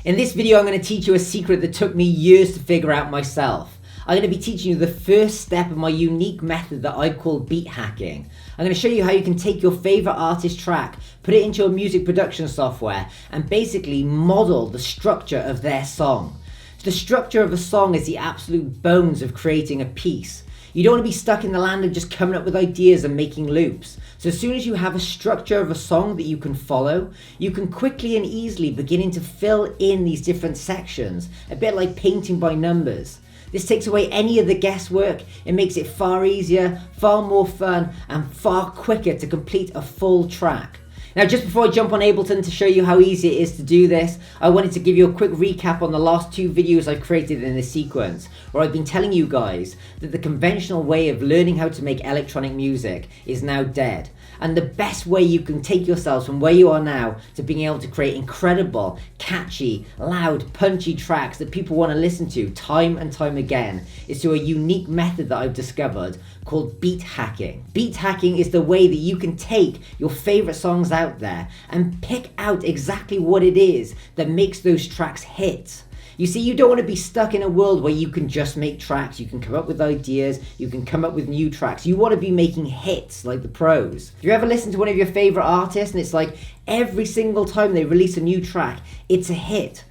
In this video, I'm going to teach you a secret that took me years to figure out myself. I'm going to be teaching you the first step of my unique method that I call beat hacking. I'm going to show you how you can take your favorite artist track, put it into your music production software, and basically model the structure of their song. So the structure of a song is the absolute bones of creating a piece. You don't want to be stuck in the land of just coming up with ideas and making loops. So as soon as you have a structure of a song that you can follow, you can quickly and easily begin to fill in these different sections, a bit like painting by numbers. This takes away any of the guesswork. It makes it far easier, far more fun, and far quicker to complete a full track. Now, just before I jump on Ableton to show you how easy it is to do this, I wanted to give you a quick recap on the last two videos I've created in this sequence, where I've been telling you guys that the conventional way of learning how to make electronic music is now dead. And the best way you can take yourselves from where you are now to being able to create incredible, catchy, loud, punchy tracks that people want to listen to time and time again is through a unique method that I've discovered called beat hacking. Beat hacking is the way that you can take your favorite songs out there and pick out exactly what it is that makes those tracks hit. You see, you don't want to be stuck in a world where you can just make tracks, you can come up with ideas, you can come up with new tracks. You want to be making hits like the pros. If you ever listen to one of your favorite artists and it's like every single time they release a new track, it's a hit.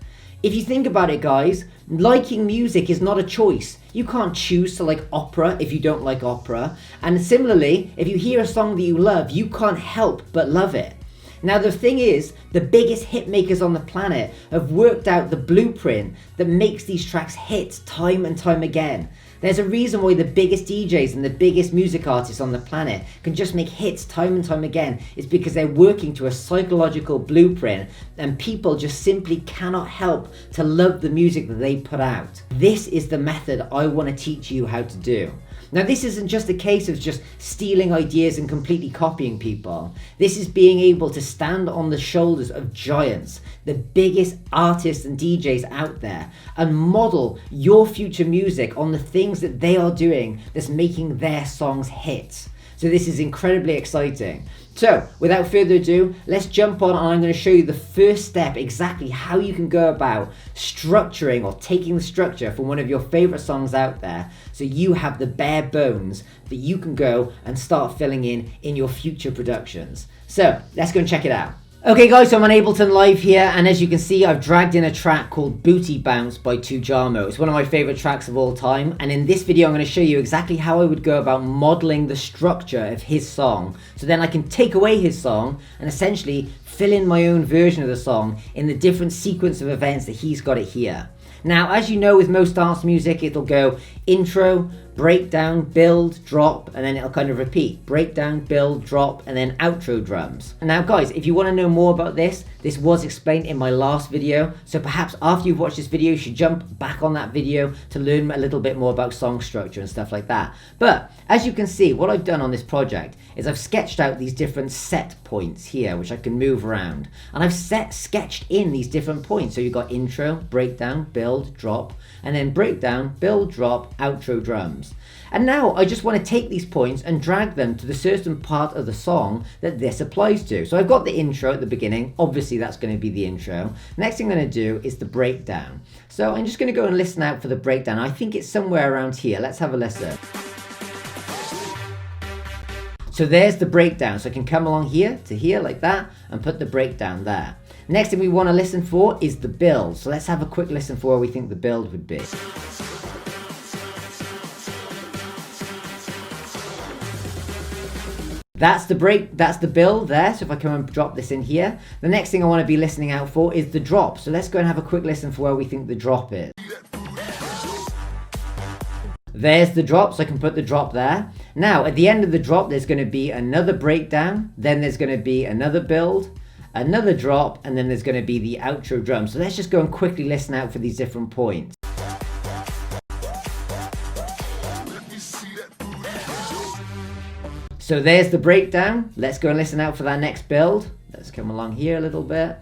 If you think about it, guys, liking music is not a choice. You can't choose to like opera if you don't like opera. And similarly, if you hear a song that you love, you can't help but love it. Now the thing is, the biggest hit makers on the planet have worked out the blueprint that makes these tracks hit time and time again. There's a reason why the biggest DJs and the biggest music artists on the planet can just make hits time and time again. It's because they're working to a psychological blueprint and people just simply cannot help to love the music that they put out. This is the method I want to teach you how to do. Now, this isn't just a case of just stealing ideas and completely copying people. This is being able to stand on the shoulders of giants, the biggest artists and DJs out there, and model your future music on the things that they are doing that's making their songs hits. So this is incredibly exciting. So without further ado, let's jump on and I'm going to show you the first step, exactly how you can go about structuring or taking the structure from one of your favorite songs out there so you have the bare bones that you can go and start filling in your future productions. So let's go and check it out. Okay guys, so I'm on Ableton Live here, and as you can see, I've dragged in a track called Booty Bounce by Tujamo. It's one of my favorite tracks of all time, and in this video I'm going to show you exactly how I would go about modeling the structure of his song, so then I can take away his song and essentially fill in my own version of the song in the different sequence of events that he's got it here. Now, as you know, with most dance music, it'll go intro, breakdown, build, drop, and then it'll kind of repeat. Breakdown, build, drop, and then outro drums. Now guys, if you want to know more about this was explained in my last video, so perhaps after you've watched this video, you should jump back on that video to learn a little bit more about song structure and stuff like that. But as you can see, what I've done on this project is I've sketched out these different set points here, which I can move around. And I've sketched in these different points. So you've got intro, breakdown, build, drop, and then breakdown, build, drop, outro drums. And now I just want to take these points and drag them to the certain part of the song that this applies to. So I've got the intro at the beginning. Obviously that's going to be the intro. Next thing I'm going to do is the breakdown. So I'm just going to go and listen out for the breakdown. I think it's somewhere around here. Let's have a listen. So there's the breakdown. So I can come along here to here like that and put the breakdown there. Next thing we want to listen for is the build. So let's have a quick listen for where we think the build would be. That's the build there. So if I come and drop this in here, the next thing I want to be listening out for is the drop. So let's go and have a quick listen for where we think the drop is. There's the drop, so I can put the drop there. Now, at the end of the drop, there's going to be another breakdown, then there's going to be another build, another drop, and then there's going to be the outro drum. So let's just go and quickly listen out for these different points. So there's the breakdown. Let's go and listen out for that next build. Let's come along here a little bit.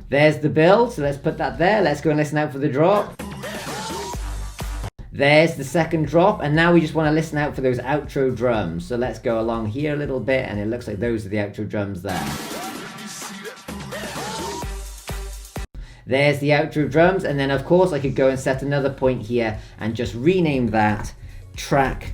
There's the build, so let's put that there. Let's go and listen out for the drop. There's the second drop, and now we just want to listen out for those outro drums. So let's go along here a little bit, and it looks like those are the outro drums there. There's the outro drums, and then of course I could go and set another point here and just rename that track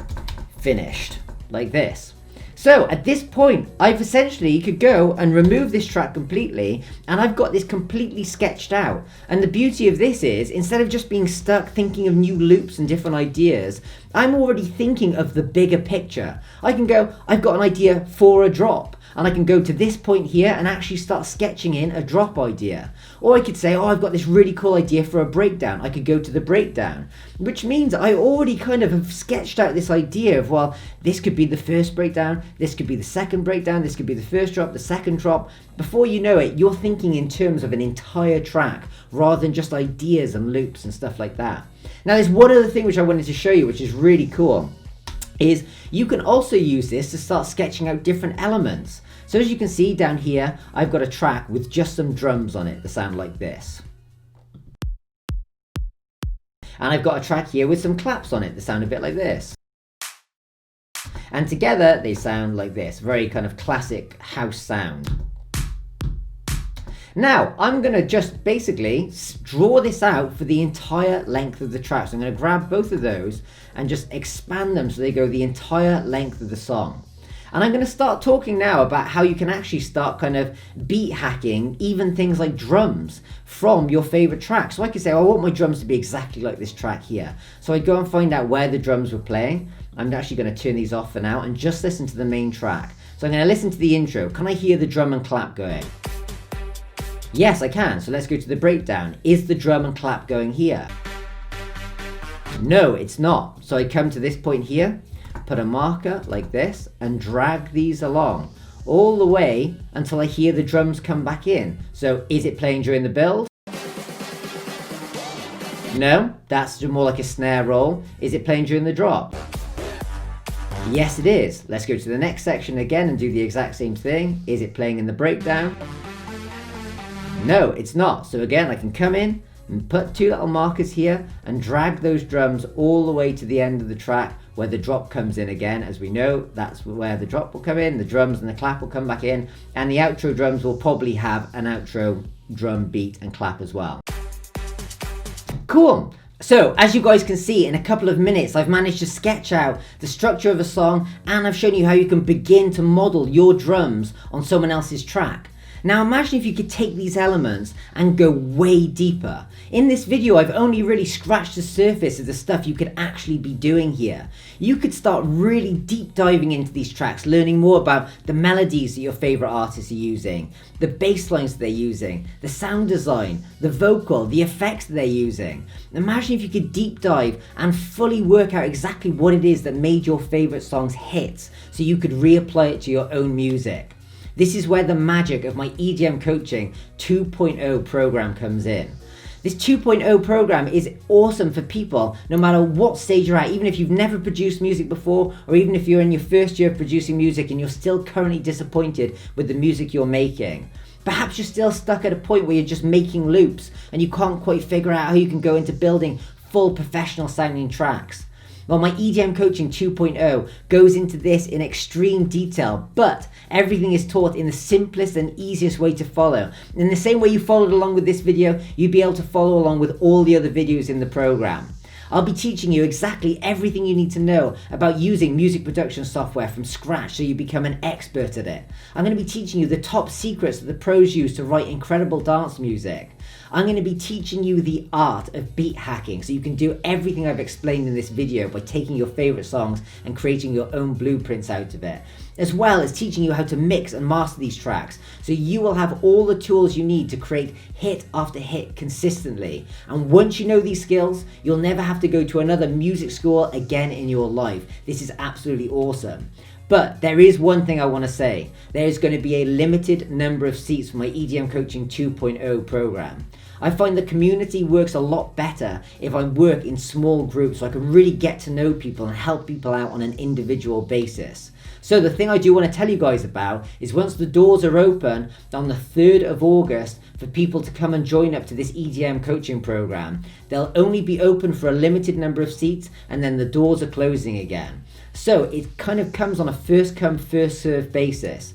finished, like this. So at this point, I've essentially could go and remove this track completely, and I've got this completely sketched out. And the beauty of this is, instead of just being stuck thinking of new loops and different ideas, I'm already thinking of the bigger picture. I can go, I've got an idea for a drop, and I can go to this point here and actually start sketching in a drop idea. Or I could say, oh, I've got this really cool idea for a breakdown. I could go to the breakdown, which means I already kind of have sketched out this idea of, well, this could be the first breakdown, this could be the second breakdown, this could be the first drop, the second drop. Before you know it, you're thinking in terms of an entire track rather than just ideas and loops and stuff like that. Now, there's one other thing which I wanted to show you, which is really cool, is you can also use this to start sketching out different elements. So as you can see down here, I've got a track with just some drums on it that sound like this. And I've got a track here with some claps on it that sound a bit like this. And together they sound like this, very kind of classic house sound. Now, I'm going to just basically draw this out for the entire length of the track. So I'm going to grab both of those and just expand them so they go the entire length of the song. And I'm going to start talking now about how you can actually start kind of beat hacking even things like drums from your favorite track. So I could say, oh, I want my drums to be exactly like this track here. So I'd go and find out where the drums were playing. I'm actually going to turn these off for now and just listen to the main track. So I'm going to listen to the intro. Can I hear the drum and clap going? Yes, I can. So let's go to the breakdown. Is the drum and clap going here? No, it's not. So I come to this point here, put a marker like this and drag these along all the way until I hear the drums come back in. So is it playing during the build? No, that's more like a snare roll. Is it playing during the drop? Yes, it is. Let's go to the next section again and do the exact same thing. Is it playing in the breakdown? No, it's not. So again, I can come in and put two little markers here and drag those drums all the way to the end of the track where the drop comes in again. As we know, that's where the drop will come in, the drums and the clap will come back in, and the outro drums will probably have an outro drum beat and clap as well. Cool. So, as you guys can see, in a couple of minutes, I've managed to sketch out the structure of a song, and I've shown you how you can begin to model your drums on someone else's track. Now imagine if you could take these elements and go way deeper. In this video, I've only really scratched the surface of the stuff you could actually be doing here. You could start really deep diving into these tracks, learning more about the melodies that your favorite artists are using, the bass lines that they're using, the sound design, the vocal, the effects that they're using. Imagine if you could deep dive and fully work out exactly what it is that made your favorite songs hits, so you could reapply it to your own music. This is where the magic of my EDM Coaching 2.0 program comes in. This 2.0 program is awesome for people no matter what stage you're at, even if you've never produced music before, or even if you're in your first year of producing music and you're still currently disappointed with the music you're making. Perhaps you're still stuck at a point where you're just making loops and you can't quite figure out how you can go into building full professional sounding tracks. Well, my EDM Coaching 2.0 goes into this in extreme detail, but everything is taught in the simplest and easiest way to follow. In the same way you followed along with this video, you'd be able to follow along with all the other videos in the program. I'll be teaching you exactly everything you need to know about using music production software from scratch so you become an expert at it. I'm going to be teaching you the top secrets that the pros use to write incredible dance music. I'm going to be teaching you the art of beat hacking so you can do everything I've explained in this video by taking your favorite songs and creating your own blueprints out of it, as well as teaching you how to mix and master these tracks so you will have all the tools you need to create hit after hit consistently. And once you know these skills, you'll never have to go to another music school again in your life. This is absolutely awesome. But there is one thing I want to say. There is going to be a limited number of seats for my EDM Coaching 2.0 program. I find the community works a lot better if I work in small groups so I can really get to know people and help people out on an individual basis. So the thing I do want to tell you guys about is once the doors are open on the 3rd of August for people to come and join up to this EDM coaching program, they'll only be open for a limited number of seats and then the doors are closing again. So it kind of comes on a first come, first served basis.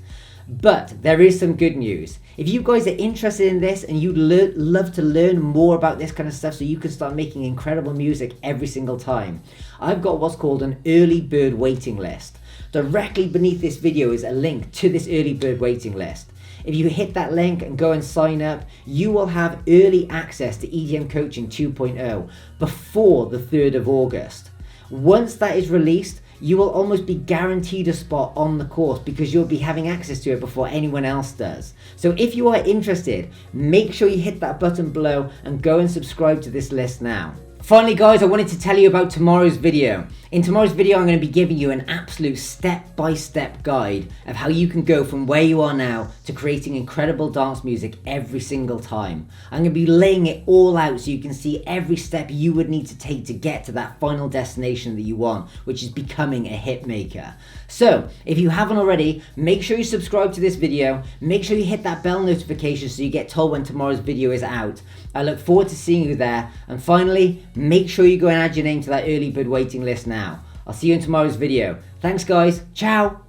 But there is some good news. If you guys are interested in this and you'd love to learn more about this kind of stuff so you can start making incredible music every single time, I've got what's called an early bird waiting list. Directly beneath this video is a link to this early bird waiting list. If you hit that link and go and sign up, you will have early access to EDM Coaching 2.0 before the 3rd of August. Once that is released, you will almost be guaranteed a spot on the course because you'll be having access to it before anyone else does. So if you are interested, make sure you hit that button below and go and subscribe to this list now. Finally guys, I wanted to tell you about tomorrow's video. In tomorrow's video, I'm going to be giving you an absolute step-by-step guide of how you can go from where you are now to creating incredible dance music every single time. I'm going to be laying it all out so you can see every step you would need to take to get to that final destination that you want, which is becoming a hit maker. So, if you haven't already, make sure you subscribe to this video, make sure you hit that bell notification so you get told when tomorrow's video is out. I look forward to seeing you there, and finally, make sure you go and add your name to that early bird waiting list now. I'll see you in tomorrow's video. Thanks guys, ciao!